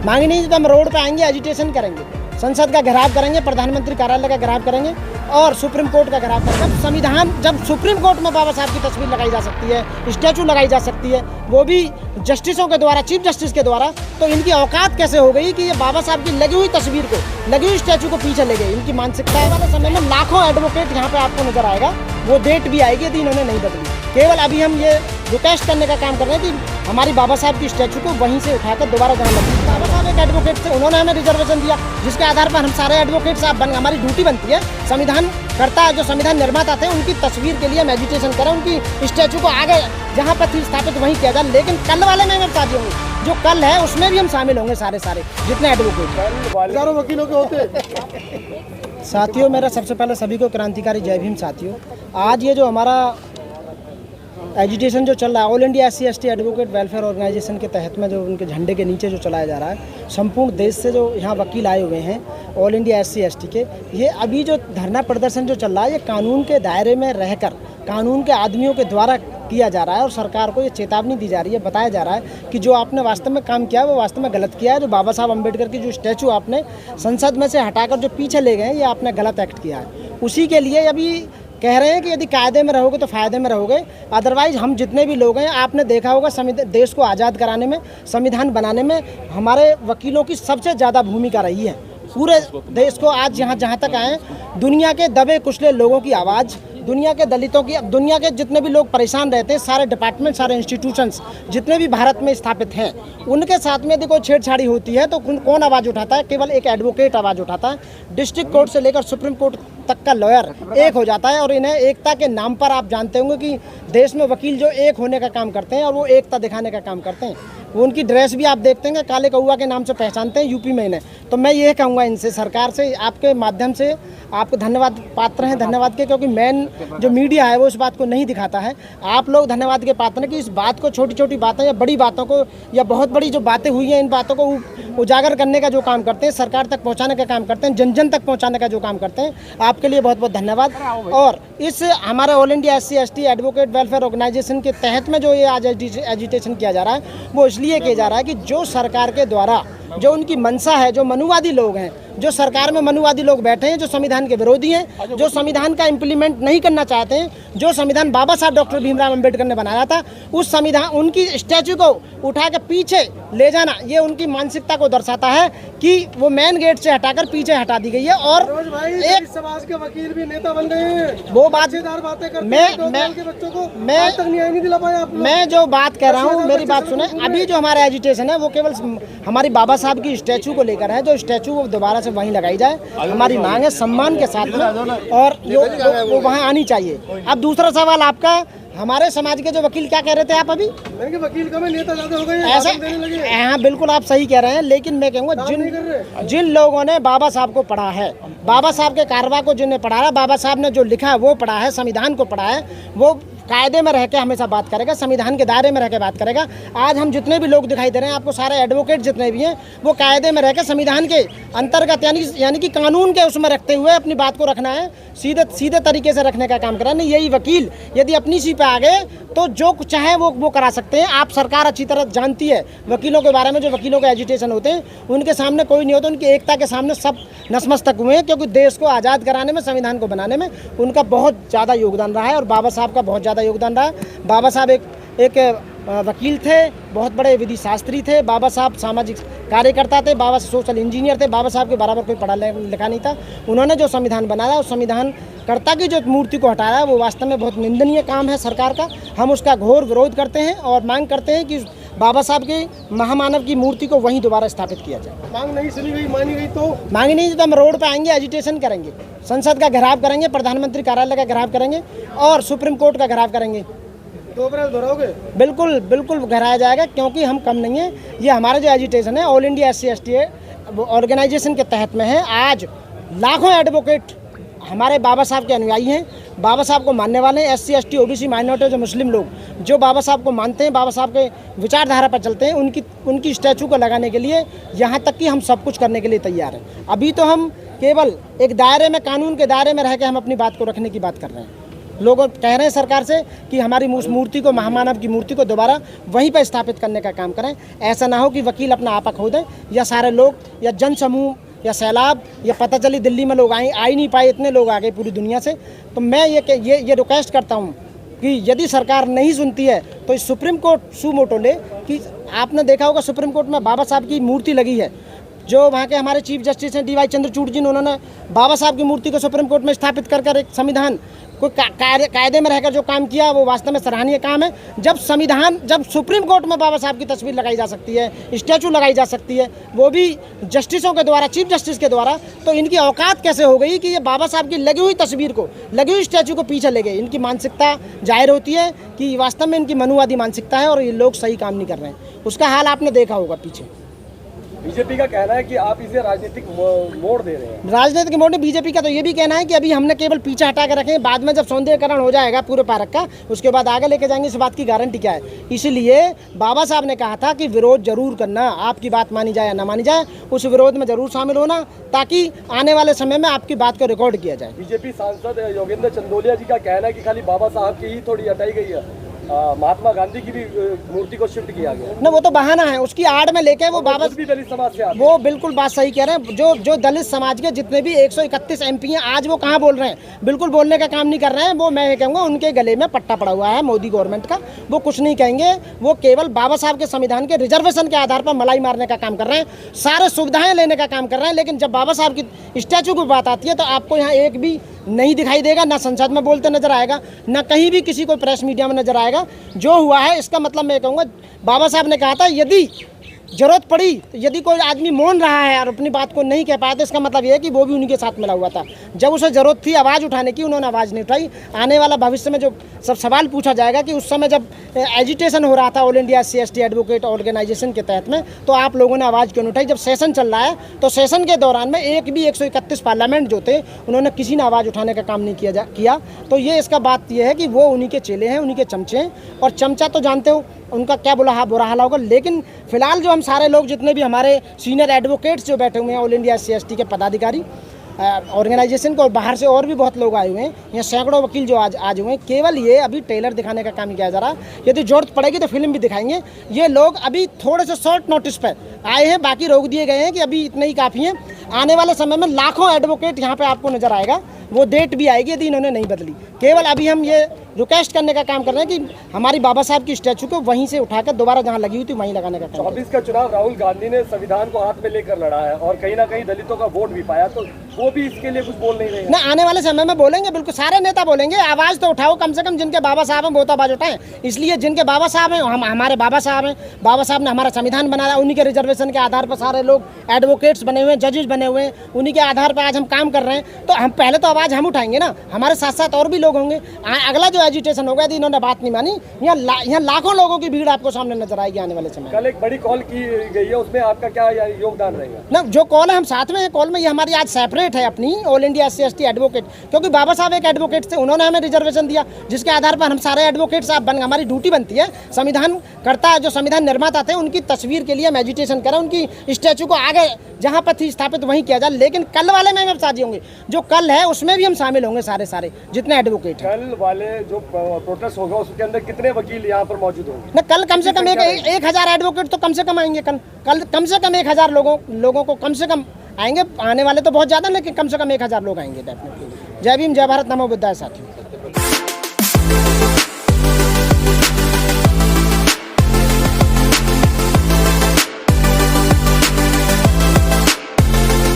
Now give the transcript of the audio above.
मांगी नहीं तो हम रोड पे आएंगे, एजिटेशन करेंगे, संसद का घेराव करेंगे, प्रधानमंत्री कार्यालय का घेराव करेंगे और सुप्रीम कोर्ट का घेराव करेंगे। जब सुप्रीम कोर्ट में बाबा साहब की तस्वीर लगाई जा सकती है, स्टैचू लगाई जा सकती है, वो भी जस्टिसों के द्वारा, चीफ जस्टिस के द्वारा, तो इनकी औकात कैसे हो गई कि ये बाबा साहब की लगी हुई तस्वीर को, लगी हुई स्टैचू को पीछे ले गए। इनकी मानसिकता वाले समय में लाखों एडवोकेट यहाँ पे आपको नजर आएगा, वो डेट भी आएगी यदि इन्होंने नहीं बदली। केवल अभी हम ये रिक्वेस्ट करने का काम कर रहे हैं कि हमारी बाबा साहब की स्टैचू को वहीं से उठाकर दोबारा जहाँ लगी। बाबा साहब एक एडवोकेट थे, उन्होंने हमें रिजर्वेशन दिया, जिसके आधार पर हम सारे एडवोकेट साहब हमारी ड्यूटी बनती है, संविधान करता है, जो संविधान निर्माता थे उनकी तस्वीर के लिए हम एजुटेशन करें, उनकी स्टैचू को आगे जहाँ पर थी स्थापित वहीं किया जाए। लेकिन कल वाले में हम शादी होंगे, जो कल है उसमें भी हम शामिल होंगे, सारे जितने एडवोकेट हजारों वकीलों के होते। साथियों, मेरा सबसे पहले सभी को क्रांतिकारी जय भीम। साथियों, आज ये जो हमारा एजुटेशन जो चल रहा है, all India SC/ST advocate welfare organisation के तहत में, जो उनके झंडे के नीचे जो चलाया जा रहा है, संपूर्ण देश से जो यहाँ वकील आए हुए हैं ऑल इंडिया SC/ST के, ये अभी जो धरना प्रदर्शन जो चल रहा है, ये कानून के दायरे में रहकर कानून के आदमियों के द्वारा किया जा रहा है और सरकार को ये चेतावनी दी जा रही है, बताया जा रहा है कि जो आपने वास्तव में काम किया है वो वास्तव में गलत किया है। जो बाबा साहब अम्बेडकर की जो स्टैचू आपने संसद में से हटाकर जो पीछे ले गए हैं, ये आपने गलत एक्ट किया है। उसी के लिए अभी कह रहे हैं कि यदि कायदे में रहोगे तो फ़ायदे में रहोगे, अदरवाइज हम जितने भी लोग हैं, आपने देखा होगा देश को आज़ाद कराने में, संविधान बनाने में हमारे वकीलों की सबसे ज़्यादा भूमिका रही है। पूरे देश को आज जहाँ तक आए, दुनिया के दबे कुचले लोगों की आवाज़, दुनिया के दलितों की, दुनिया के जितने भी लोग परेशान रहते हैं, सारे डिपार्टमेंट, सारे इंस्टीट्यूशंस जितने भी भारत में स्थापित हैं, उनके साथ में यदि कोई छेड़छाड़ी होती है तो कौन आवाज़ उठाता है? केवल एक एडवोकेट आवाज़ उठाता है। डिस्ट्रिक्ट कोर्ट से लेकर सुप्रीम कोर्ट तक का लॉयर एक हो जाता है और इन्हें एकता के नाम पर, आप जानते होंगे कि देश में वकील जो एक होने का काम करते हैं और वो एकता दिखाने का काम करते हैं। वो उनकी ड्रेस भी आप देखते हैं, काले कौआ के नाम से पहचानते हैं यूपी में इन्हें। तो मैं ये कहूँगा इनसे, सरकार से, आपके माध्यम से आपको धन्यवाद पात्र हैं, धन्यवाद के, क्योंकि मेन जो मीडिया है वो इस बात को नहीं दिखाता है। आप लोग धन्यवाद के पात्र हैं कि इस बात को, छोटी छोटी बातें या बड़ी बातों को या बहुत बड़ी जो बातें हुई हैं, इन बातों को उजागर करने का जो काम करते हैं, सरकार तक पहुंचाने का काम करते हैं, जन जन तक पहुंचाने का जो काम करते हैं, आपके लिए बहुत बहुत धन्यवाद। और इस हमारे all India SC/ST advocate welfare organisation के तहत में जो ये आज एजिटेशन किया जा रहा है, वो इसलिए किया जा रहा है कि जो सरकार के द्वारा जो उनकी मंशा है, जो मनुवादी लोग हैं, जो सरकार में मनुवादी लोग बैठे हैं, जो संविधान के विरोधी हैं, जो संविधान का इम्प्लीमेंट नहीं करना चाहते हैं, जो संविधान बाबा साहब डॉक्टर भीमराव अंबेडकर ने बनाया था, उस संविधान, उनकी स्टैचू को उठा के पीछे ले जाना, ये उनकी मानसिकता को दर्शाता है कि वो मेन गेट से हटाकर पीछे हटा दी गई है। और एक समाज के वकील भी नेता बन गए हैं, वो बात मैं जो बात कह रहा हूँ, मेरी बात सुने। अभी जो हमारा एजुटेशन है वो केवल हमारी बाबा साहब की स्टैचू को लेकर है, जो स्टैचू वो दोबारा से वहीं लगाई जाए, हमारी मांग है सम्मान के साथ में, और वो वहाँ आनी चाहिए। अब दूसरा सवाल आपका, हमारे समाज के जो वकील क्या कह रहे थे आप अभी? वकील का नेता ज्यादा हो गए ऐसा, हाँ बिल्कुल आप सही कह रहे हैं, लेकिन मैं कहूँगा जिन लोगों ने बाबा साहब को पढ़ा है, बाबा साहब के कारवा को जिन्हें पढ़ा है, बाबा साहब ने जो लिखा है वो पढ़ा है, संविधान को पढ़ा है, वो कायदे में रह के हमेशा बात करेगा, संविधान के दायरे में रह के बात करेगा। आज हम जितने भी लोग दिखाई दे रहे हैं आपको, सारे एडवोकेट जितने भी हैं, वो कायदे में रह के संविधान के अंतर्गत यानी कि कानून के उसमें रखते हुए अपनी बात को रखना है, सीधे तरीके से रखने का काम करा। नहीं, यही वकील यदि अपनी सी पे आ गए तो जो कुछ चाहे वो करा सकते हैं। आप सरकार अच्छी तरह जानती है वकीलों के बारे में, जो वकीलों के एजुटेशन होते हैं उनके सामने कोई नहीं होता, उनकी एकता के सामने सब नतमस्तक हुए हैं, क्योंकि देश को आज़ाद कराने में, संविधान को बनाने में उनका बहुत ज़्यादा योगदान रहा है और बाबा साहब का बहुत ज़्यादा योगदान रहा है। बाबा साहब एक वकील थे, बहुत बड़े विधि शास्त्री थे, बाबा साहब सामाजिक कार्यकर्ता थे, बाबा सोशल इंजीनियर थे, बाबा साहब के बराबर कोई पढ़ा लिखा नहीं था। उन्होंने जो संविधान बनाया, उस संविधान कर्ता की जो मूर्ति को हटाया है, वो वास्तव में बहुत निंदनीय काम है सरकार का। हम उसका घोर विरोध करते हैं और मांग करते हैं कि बाबा साहब के महामानव की मूर्ति को वहीं दोबारा स्थापित किया जाए। मांग नहीं सुनी गई, मानी गई तो मांगी नहीं तो हम रोड पे आएंगे, एजिटेशन करेंगे, संसद का घेराव करेंगे, प्रधानमंत्री कार्यालय का घेराव करेंगे और सुप्रीम कोर्ट का घेराव करेंगे। 2 अप्रैल दोहराओगे? बिल्कुल घेराया जाएगा, क्योंकि हम कम नहीं है। ये हमारा जो एजुटेशन है ऑल इंडिया SC/ST ऑर्गेनाइजेशन के तहत में है। आज लाखों एडवोकेट हमारे बाबा साहब के अनुयायी हैं, बाबा साहब को मानने वाले हैं। SC/ST OBC माइनॉरिटी जो मुस्लिम लोग जो बाबा साहब को मानते हैं, बाबा साहब के विचारधारा पर चलते हैं, उनकी स्टैचू को लगाने के लिए, यहाँ तक कि हम सब कुछ करने के लिए तैयार हैं। अभी तो हम केवल एक दायरे में, कानून के दायरे में रह के हम अपनी बात को रखने की बात कर रहे हैं। लोग कह रहे हैं सरकार से कि हमारी उस मूर्ति को, महामानव की मूर्ति को दोबारा वहीं पर स्थापित करने का काम करें। ऐसा ना हो कि वकील अपना आपा खो दें या सारे लोग या जन समूह या सैलाब या पता चली दिल्ली में लोग आ ही नहीं पाए, इतने लोग आ गए पूरी दुनिया से। तो मैं ये रिक्वेस्ट करता हूँ कि यदि सरकार नहीं सुनती है तो इस सुप्रीम कोर्ट सुमोटो ले कि आपने देखा होगा सुप्रीम कोर्ट में बाबा साहब की मूर्ति लगी है। जो वहाँ के हमारे चीफ जस्टिस हैं DY चंद्रचूड़ जी ने, उन्होंने बाबा साहब की मूर्ति को सुप्रीम कोर्ट में स्थापित कर एक संविधान कोई कायदे में रहकर जो काम किया वो वास्तव में सराहनीय काम है। जब सुप्रीम कोर्ट में बाबा साहब की तस्वीर लगाई जा सकती है, स्टैचू लगाई जा सकती है, वो भी जस्टिसों के द्वारा, चीफ जस्टिस के द्वारा, तो इनकी औकात कैसे हो गई कि ये बाबा साहब की लगी हुई तस्वीर को, लगी हुई स्टैचू को पीछे ले गए। इनकी मानसिकता जाहिर होती है कि वास्तव में इनकी मनुवादी मानसिकता है और ये लोग सही काम नहीं कर रहे हैं। उसका हाल आपने देखा होगा पीछे। बीजेपी का कहना है कि आप इसे राजनीतिक मोड़ दे रहे हैं। राजनीतिक मोड़ में बीजेपी का तो ये भी कहना है कि अभी हमने केवल पीछे हटा के रखे हैं, बाद में जब सौंदर्यीकरण हो जाएगा पूरे पार्क का, उसके बाद आगे लेके जाएंगे, इस बात की गारंटी क्या है। इसीलिए बाबा साहब ने कहा था कि विरोध जरूर करना, आपकी बात मानी जाए या ना मानी जाए, उस विरोध में जरूर शामिल होना ताकि आने वाले समय में आपकी बात को रिकॉर्ड किया जाए। बीजेपी सांसद योगेंद्र चंदोलिया जी का कहना है कि खाली बाबा साहब की ही थोड़ी हटाई गई है, महात्मा गांधी की भी मूर्ति को शिफ्ट किया गया ना, वो तो बहाना है, उसकी आड़ में लेके वो बाबा भी दलित समाज से वो बिल्कुल बात सही कह रहे हैं। जो दलित समाज के जितने भी 131 MP हैं, आज वो कहाँ बोल रहे हैं, बिल्कुल बोलने का काम नहीं कर रहे हैं। वो मैं ये कहूँगा उनके गले में पट्टा पड़ा हुआ है मोदी गवर्नमेंट का, वो कुछ नहीं कहेंगे। वो केवल बाबा साहब के संविधान के रिजर्वेशन के आधार पर मलाई मारने का काम कर रहे हैं, सारे सुविधाएं लेने का काम कर रहे हैं। लेकिन जब बाबा साहब की स्टैचू की बात आती है तो आपको यहाँ एक भी नहीं दिखाई देगा, ना संसद में बोलते नजर आएगा, ना कहीं भी किसी को प्रेस मीडिया में नजर आएगा। जो हुआ है इसका मतलब मैं कहूँगा बाबा साहब ने कहा था यदि जरूरत पड़ी तो यदि कोई आदमी मौन रहा है और अपनी बात को नहीं कह पाया तो इसका मतलब ये है कि वो भी उन्हीं के साथ मिला हुआ था। जब उसे जरूरत थी आवाज़ उठाने की, उन्होंने आवाज़ नहीं उठाई। आने वाला भविष्य में जो सब सवाल पूछा जाएगा कि उस समय जब एजिटेशन हो रहा था all India SC/ST advocate organisation के तहत में, तो आप लोगों ने आवाज़ क्यों नहीं उठाई। जब सेशन चल रहा है तो सेशन के दौरान में एक भी 131 पार्लियामेंट जो थे उन्होंने किसी ने आवाज़ उठाने का काम नहीं किया। तो ये इसका बात यह है कि वो उन्हीं के चेले हैं, उन्हीं के चमचे हैं। और चमचा तो जानते हो उनका क्या बुरा हाल होगा। लेकिन फिलहाल जो हम सारे लोग जितने भी हमारे सीनियर एडवोकेट्स जो बैठे हुए हैं ऑल इंडिया SC/ST के पदाधिकारी ऑर्गेनाइजेशन को, और बाहर से और भी बहुत लोग आए हुए हैं, यहाँ सैकड़ों वकील जो आज हुए हैं, केवल ये अभी ट्रेलर दिखाने का काम किया जा रहा है। यदि जरूरत पड़ेगी तो फिल्म भी दिखाएंगे। ये लोग अभी थोड़े से शॉर्ट नोटिस पर आए हैं, बाकी रोक दिए गए हैं कि अभी इतने ही काफ़ी हैं। आने वाले समय में लाखों एडवोकेट यहाँ पे आपको नजर आएगा, वो डेट भी आएगी यदि इन्होंने नहीं बदली। केवल अभी हम ये रिक्वेस्ट करने का काम कर रहे हैं कि हमारी बाबा साहब की स्टैचू को वहीं से उठाकर दोबारा जहाँ लगी हुई थी वहीं लगाने का काम। 24 का चुनाव राहुल गांधी ने संविधान को हाथ में लेकर लड़ा है और कहीं ना कहीं दलितों का वोट भी पाया, तो वो भी इसके लिए कुछ बोल नहीं रहे हैं। ना, आने वाले समय में बोलेंगे, बिल्कुल सारे नेता बोलेंगे। आवाज़ तो उठाओ, कम से कम जिनके बाबा साहब हैं वो तो आवाज़ उठाएं। इसलिए जिनके बाबा साहब हैं, हमारे बाबा साहब हैं, बाबा साहब ने हमारा संविधान बनाया, उन्हीं के रिजर्वेशन के आधार पर सारे लोग एडवोकेट्स बने हुए हैं, जजेस बने हुए हैं, उन्हीं के आधार पर आज हम काम कर रहे हैं। तो हम पहले तो आवाज़ हम उठाएंगे ना, हमारे साथ साथ और भी लोग होंगे। अगला जो एजिटेशन होगा यदि इन्होंने बात नहीं मानी, यहाँ लाखों लोगों की भीड़ आपको सामने नजर आएगी आने वाले समय। कल एक बड़ी कॉल की गई है, उसमें आपका क्या योगदान रहेगा? ना, जो कॉल है हम साथ में है कॉल में, ये हमारी आज सेपरेट है अपनी ऑल इंडिया SC/ST एडवोकेट, क्योंकि बाबा साहब एक एडवोकेट थे, उन्होंने हमें रिजर्वेशन दिया जिसके आधार पर हम सारे एडवोकेट्स हमारी ड्यूटी बनती है। संविधान करता जो संविधान निर्माता थे उनकी तस्वीर के लिए हम एजिटेशन करें, उनकी स्टैचू को आगे जहाँ पर थी स्थापित वहीं किया जाए। लेकिन कल वाले में शादी होंगे, जो कल है उसमें भी हम शामिल होंगे, सारे जितने एडवोकेट हैं। कल वाले जो प्रोटेस्ट होगा उसके अंदर कितने वकील यहाँ पर मौजूद होंगे? ना, कल कम से कम 1000 एडवोकेट तो कम से कम आएंगे। कल कम से कम 1000 लोगों को कम से कम आएंगे। आने वाले तो बहुत ज़्यादा, लेकिन कम से कम 1000 लोग आएंगे डेफिनेटली। जय भीम, जय भारत, नमो बुद्धाय साथियों।